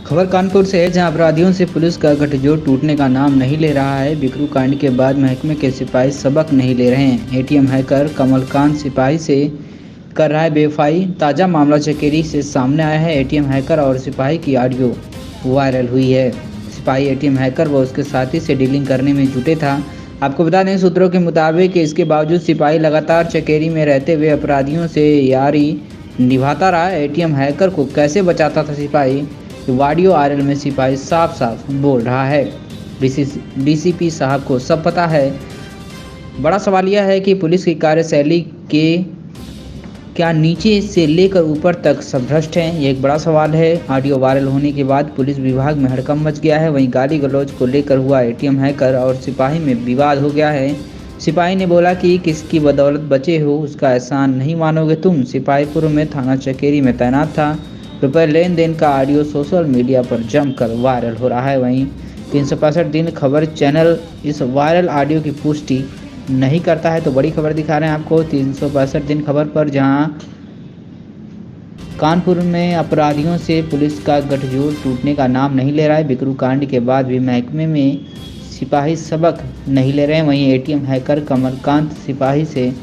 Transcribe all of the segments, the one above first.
खबर कानपुर से है, जहां अपराधियों से पुलिस का गठजोड़ टूटने का नाम नहीं ले रहा है। बिकरू कांड के बाद महकमे के सिपाही सबक नहीं ले रहे हैं। एटीएम हैकर कमलकांत सिपाही से कर रहा है बेवफाई। ताज़ा मामला चकेरी से सामने आया है। एटीएम हैकर और सिपाही की ऑडियो वायरल हुई है। सिपाही एटीएम हैकर व उसके साथी से डीलिंग करने में जुटे था। आपको बता दें, सूत्रों के मुताबिक इसके बावजूद सिपाही लगातार चकेरी में रहते हुए अपराधियों से यारी निभाता रहा। एटीएम हैकर को कैसे बचाता था सिपाही, वाडियो आरएल में सिपाही साफ साफ बोल रहा है। डीसीपी साहब को सब पता है। बड़ा सवाल यह है कि पुलिस की कार्यशैली के क्या नीचे से लेकर ऊपर तक सब भ्रष्ट हैं, ये एक बड़ा सवाल है। ऑडियो वायरल होने के बाद पुलिस विभाग में हड़कंप मच गया है। वहीं गाली गलौज को लेकर हुआ एटीएम हैकर और सिपाही में विवाद हो गया है। सिपाही ने बोला कि किसकी बदौलत बचे हो, उसका एहसान नहीं मानोगे तुम। सिपाही पूर्व में थाना चकेरी में तैनात था। रुपये लेन देन का ऑडियो सोशल मीडिया पर जमकर वायरल हो रहा है। वहीं 365 दिन खबर चैनल इस वायरल ऑडियो की पुष्टि नहीं करता है, तो बड़ी खबर दिखा रहे हैं आपको 365 दिन खबर पर, जहां कानपुर में अपराधियों से पुलिस का गठजोड़ टूटने का नाम नहीं ले रहा है। बिकरू कांड के बाद भी महकमे में सिपाही सबक नहीं ले रहे हैं। वहीं एटीएम हैकर कमलकांत सिपाही से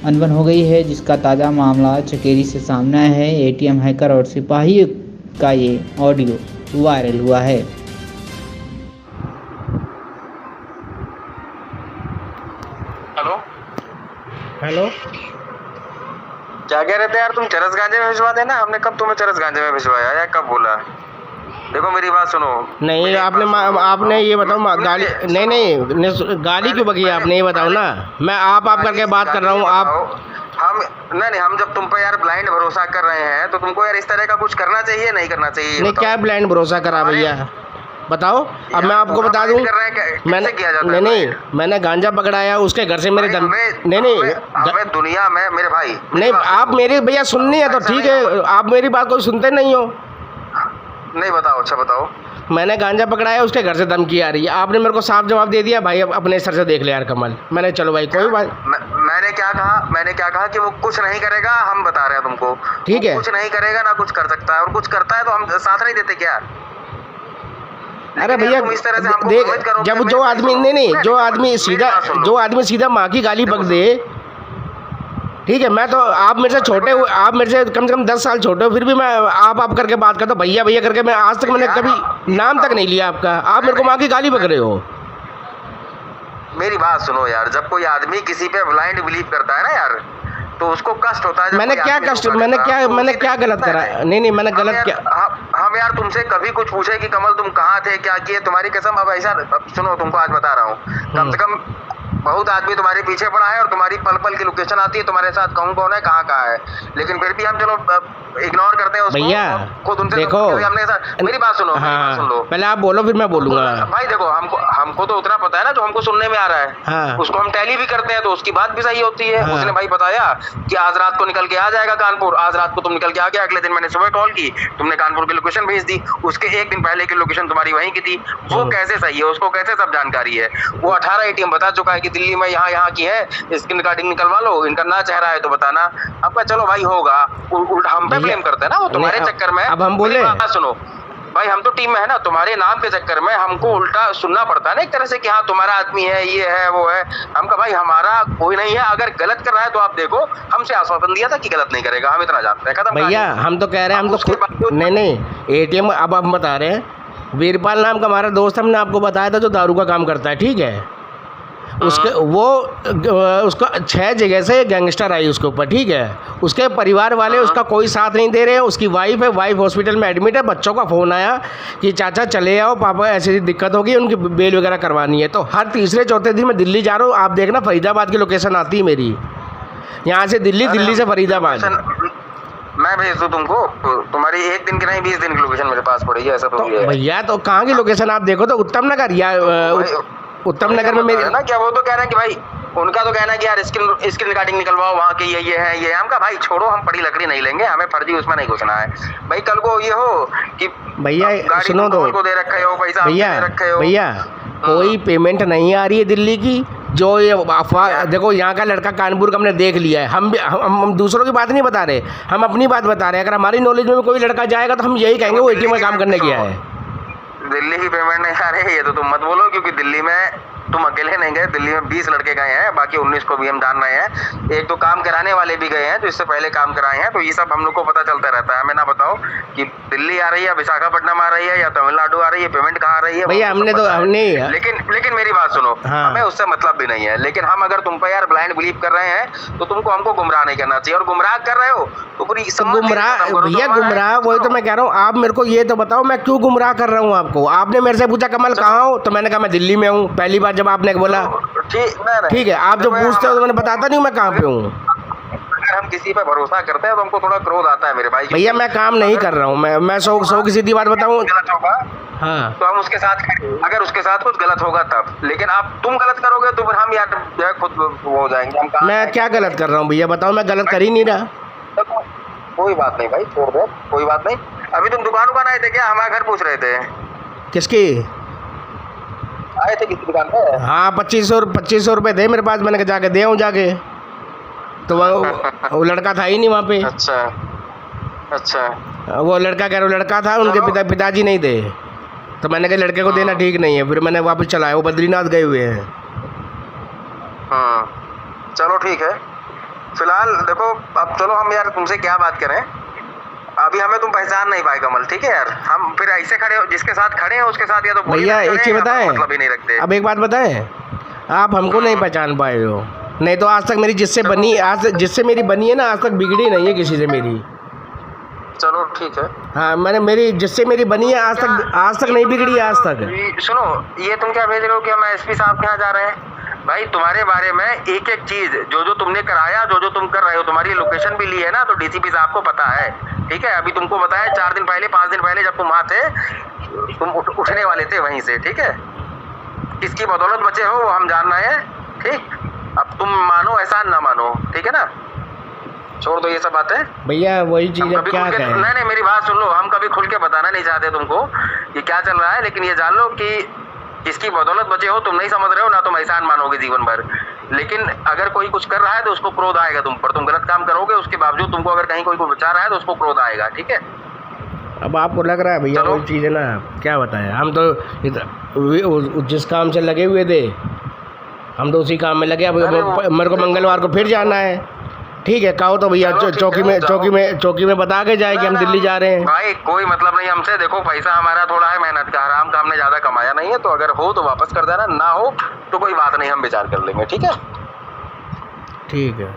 अनबन हो गई है, जिसका ताज़ा मामला चकेरी से सामने आया है। एटीएम हैकर और सिपाही का ये ऑडियो वायरल हुआ है। हेलो हेलो, क्या कह रहे थे यार? तुम चरस गांजे में भिजवा देना। हमने कब तुम्हें चरस गांजे में भिजवाया या कब बोला? देखो मेरी बात सुनो। नहीं आपने ये बताओ गाली नहीं गाली क्यों बकी आपने, ये बताओ ना। मैं आप करके बात कर रहा हूँ। आप हम नहीं, हम जब तुम पे यार ब्लाइंड भरोसा कर रहे हैं तो तुमको यार इस तरह का कुछ करना चाहिए, नहीं करना चाहिए? नहीं, क्या ब्लाइंड भरोसा करा भैया, बताओ। अब मैं आपको बता दूं, मैंने गांजा पकड़ाया उसके घर से मेरे दम हमें दुनिया में मेरे भाई नहीं, आप मेरी भैया सुननी है तो ठीक है, आप मेरी बात को सुनते नहीं हो। नहीं बताओ, अच्छा बताओ। मैंने गांजा पकड़ाया, उसके घर से धमकी आ रही है। आपने मेरे को साफ जवाब दे दिया, भाई अपने सर से देख ले यार कमल। मैंने चलो भाई कोई बात। मैंने क्या कहा कि वो कुछ नहीं करेगा, हम बता रहे हैं तुमको। ठीक है, कुछ नहीं करेगा ना कुछ कर सकता है, और कुछ करता है तो हम साथ नहीं देते क्या? अरे भैया देख, जब जो आदमी सीधा माँ की गाली बक दे, ठीक है। मैं तो आप मेरे से छोटे हो, आप मेरे से कम से कम 10 साल छोटे हो, फिर भी मैं आप करके बात करता हूँ, भैया भैया करके। मैं आज तक मैंने कभी नाम तक नहीं लिया आपका। आप मेरे को माँ की गाली बक रहे हो। मेरी बात सुनो यार, जब कोई आदमी किसी पे ब्लाइंड बिलीव करता है ना यार, तो उसको कष्ट होता है। मैंने क्या गलत करा? नहीं, मैंने गलत क्या? हम यार तुमसे कभी कुछ पूछे कि कमल तुम कहाँ थे, क्या किए? तुम्हारी कसम। अब ऐसा सुनो, तुमको आज बता रहा हूँ, कम से कम बहुत आदमी तुम्हारे पीछे पड़ा है और तुम्हारी पल पल की लोकेशन आती है तुम्हारे साथ, कौन है कहाँ है, लेकिन फिर भी हम चलो इग्नोर करते हैं उसको। भैया देखो, हमने मेरी बात सुनो। हाँ, सुन लो पहले आप बोलो फिर मैं बोलूंगा। भाई देखो, हमको तो उतना पता है ना जो हमको सुनने में आ रहा है। हाँ। उसको हम टैली भी करते हैं तो उसकी बात भी सही होती है। हाँ। उसने भाई बताया कि आज रात को निकल के आ जाएगा कानपुर। आज रात को तुम निकल के आ गया। अगले दिन मैंने सुबह कॉल की, तुमने कानपुर की लोकेशन भेज दी। उसके एक दिन पहले की लोकेशन तुम्हारी वहीं की थी। वो कैसे सही है? उसको कैसे सब जानकारी है? वो 18 एटीएम बता चुका है कि दिल्ली में यहाँ की है, स्क्रीन रिकॉर्डिंग निकलवा लो, इनका ना चेहरा है तो बताना। आपका चलो भाई होगा, उल्टा हम पे ब्लेम करते हैं ना वो तुम्हारे चक्कर में। अब हम बोले, सुनो भाई, हम तो टीम में है ना, तुम्हारे नाम के चक्कर में हमको उल्टा सुनना पड़ता है ना एक तरह से कि हाँ तुम्हारा आदमी है, ये है वो है। हमका भाई हमारा कोई नहीं है, अगर गलत कर रहा है तो आप देखो, हमसे आश्वासन दिया था कि गलत नहीं करेगा, हम इतना जानते हैं। खत्म भैया, हम तो कह रहे हैं, हम तो नहीं एटीएम अब हम बता रहे हैं। वीरपाल नाम का हमारा दोस्त, हमने आपको बताया था, जो दारू का काम करता है, ठीक है। उसको 6 जगह से गैंगस्टर आई उसके ऊपर, ठीक है। उसके परिवार वाले उसका कोई साथ नहीं दे रहे हैं। उसकी वाइफ है, वाइफ हॉस्पिटल में एडमिट है। बच्चों का फ़ोन आया कि चाचा चले आओ, पापा ऐसी दिक्कत होगी, उनकी बेल वगैरह करवानी है। तो हर तीसरे चौथे दिन मैं दिल्ली जा रहा हूँ। आप देखना फरीदाबाद की लोकेशन आती है मेरी, यहाँ से दिल्ली से फरीदाबाद। मैं भेज दूं तुमको, तुम्हारी 1 दिन की नहीं 20 दिन की लोकेशन मेरे पास पड़ी है। ऐसा तो भैया, तो कहाँ की लोकेशन आप देखो तो उत्तम नगर या उत्तम नगर में मेरी ना क्या। वो तो कह रहे हैं कि भाई, उनका तो कहना है कि यार स्क्रीन रिकॉर्डिंग निकलवाओ वहाँ के, ये है। हमका भाई छोड़ो, हम पड़ी लकड़ी नहीं लेंगे, हमें फर्जी उसमें नहीं घुसना है भाई। कल को ये हो कि भैया सुनो तो, को दे रखे हो, पैसा दे रखे हो। भैया कोई पेमेंट नहीं आ रही है दिल्ली की, जो ये अफवाह, देखो यहाँ का लड़का कानपुर का हमने देख लिया है, हम दूसरों की बात नहीं बता रहे, हम अपनी बात बता रहे हैं। अगर हमारी नॉलेज में कोई लड़का जाएगा तो हम यही कहेंगे वो एटीएम में काम करने गया है। दिल्ली की पेमेंट नहीं आ रही है ये तो तुम मत बोलो, क्योंकि दिल्ली में तुम अकेले नहीं गए, दिल्ली में 20 लड़के गए हैं, बाकी 19 को भी हम जान रहे हैं। एक तो काम कराने वाले भी गए हैं जो इससे पहले काम कराए हैं, तो ये सब हम लोग को पता चलता रहता है। हमें ना बताओ कि दिल्ली आ रही है, विशाखापट्टनम आ रही है या तमिलनाडु आ रही है, पेमेंट कहाँ आ रही है भैया हमने तो हमने लेकिन मेरी बात सुनो, हाँ। हमें उससे मतलब भी नहीं है, लेकिन हम अगर तुम पे यार ब्लाइंड बिलीव कर रहे हैं तो तुमको हमको गुमराह नहीं करना चाहिए, और गुमराह कर रहे हो तो पूरी गुमराह भैया, गुमराह वही तो मैं कह रहा हूँ। आप मेरे को ये तो बताओ मैं क्यों गुमराह कर रहा हूँ आपको? आपने मेरे से पूछा कमल कहाँ हो, तो मैंने कहा मैं दिल्ली में हूँ। पहली बार जब आपने बोला ठीक है, आप जो पूछते हो तो मैंने बताता नहीं मैं कहाँ पे हूँ। अगर हम किसी पे भरोसा करते हैं तो हमको थोड़ा क्रोध आता है मेरे भाई। भैया मैं काम नहीं कर रहा हूँ, मैं सौ की सीधी बात बताऊँ, गलत होगा हाँ तो हम उसके साथ, अगर उसके साथ कुछ गलत होगा तब, लेकिन आप तुम गलत करोगे तो फिर हम यार जो है खुद वो हो जाएंगे। हम मैं क्या गलत कर रहा हूँ भैया बताओ? मैं गलत कर ही नहीं रहा। कोई बात नहीं भाई, छोड़ दो, कोई बात नहीं। अभी तुम दुकान आए थे क्या? हमारा घर पूछ रहे थे। किसकी आए थे किसी दुकान पे? हाँ 2500 रुपये थे मेरे पास, मैंने कहा जाके दे आऊँ जाके, तो वो लड़का था ही नहीं वहाँ पे। अच्छा वो लड़का कह रहा लड़का था, उनके पिताजी नहीं थे, तो मैंने कहा लड़के को देना ठीक नहीं है, फिर मैंने वापस चलाया। वो बद्रीनाथ गए हुए हैं। चलो ठीक है, फिलहाल देखो अब चलो हम यार तुमसे क्या बात करें, अभी हमें तुम पहचान नहीं पाए कमल, ठीक है यार। हम फिर ऐसे खड़े हो, जिसके साथ खड़े हैं उसके साथ या तो भैया एक चीज बताएं, मतलब ही नहीं रखते। अब एक बात बताएं, आप हमको नहीं पहचान पाए हो, नहीं तो आज तक मेरी जिससे मेरी बनी है ना, आज तक बिगड़ी नहीं है किसी से मेरी। चलो ठीक है, हाँ मैंने जिससे मेरी बनी है आज तक नहीं बिगड़ी है आज तक। सुनो, ये तुम क्या भेज रहे हो कि हम एसपी साहब के यहाँ जा रहे हैं? भाई तुम्हारे बारे में एक एक चीज जो तुमने कराया, जो तुम कर रहे हो, तुम्हारी लोकेशन भी ली है ना, तो डीसीपी साहब को पता है, ठीक है। अभी तुमको बताया 4 दिन पहले 5 दिन पहले जब तुम वहाँ थे, तुम उठने वाले थे वहीं से, ठीक है। किसकी बदौलत बचे हो वो हम जान रहे हैं, ठीक। अब तुम मानो एहसान ना मानो, ठीक है ना, छोड़ दो ये सब बातें भैया। वही चीज अब क्या कहें? नहीं मेरी बात सुन लो, हम कभी खुल के बताना नहीं चाहते तुमको कि क्या चल रहा है, लेकिन ये जान लो कि इसकी बदौलत बचे हो, तुम नहीं समझ रहे हो ना, तुम एहसान मानोगे जीवन भर। लेकिन अगर कोई कुछ कर रहा है तो उसको क्रोध आएगा तुम पर, तुम गलत काम करोगे, उसके बावजूद तुमको अगर कहीं कोई को बचा रहा है तो उसको क्रोध आएगा, ठीक है। अब आपको लग रहा है भैया वही चीज़ है ना, क्या बताया, हम तो जिस काम से लगे हुए थे हम तो उसी काम में लगे। अब मेरे को मंगलवार को फिर जाना है, ठीक है। कहो तो भैया चौकी में बता के जाए कि हम दिल्ली जा रहे हैं। भाई कोई मतलब नहीं हमसे, देखो पैसा हमारा थोड़ा है मेहनत का, हराम का हमने ज्यादा कमाया नहीं है, तो अगर हो तो वापस कर देना, ना हो तो कोई बात नहीं, हम विचार कर लेंगे, ठीक है। ठीक है,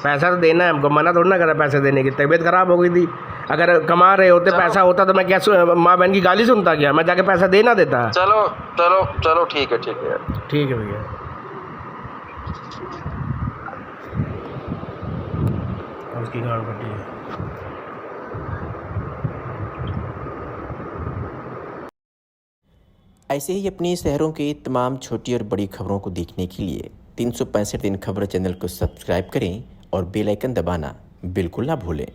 पैसा तो देना है हमको, मना थोड़ा ना करा पैसे देने की। तबीयत खराब हो गई थी, अगर कमा रहे होते पैसा होता तो मैं क्या माँ बहन की गाली सुनता क्या? मैं जाके पैसा देना देता। चलो ठीक है ठीक है भैया। उसकी गाड़ बटी है। ऐसे ही अपनी शहरों की तमाम छोटी और बड़ी खबरों को देखने के लिए 365 दिन खबर चैनल को सब्सक्राइब करें और बेल आइकन दबाना बिल्कुल ना भूलें।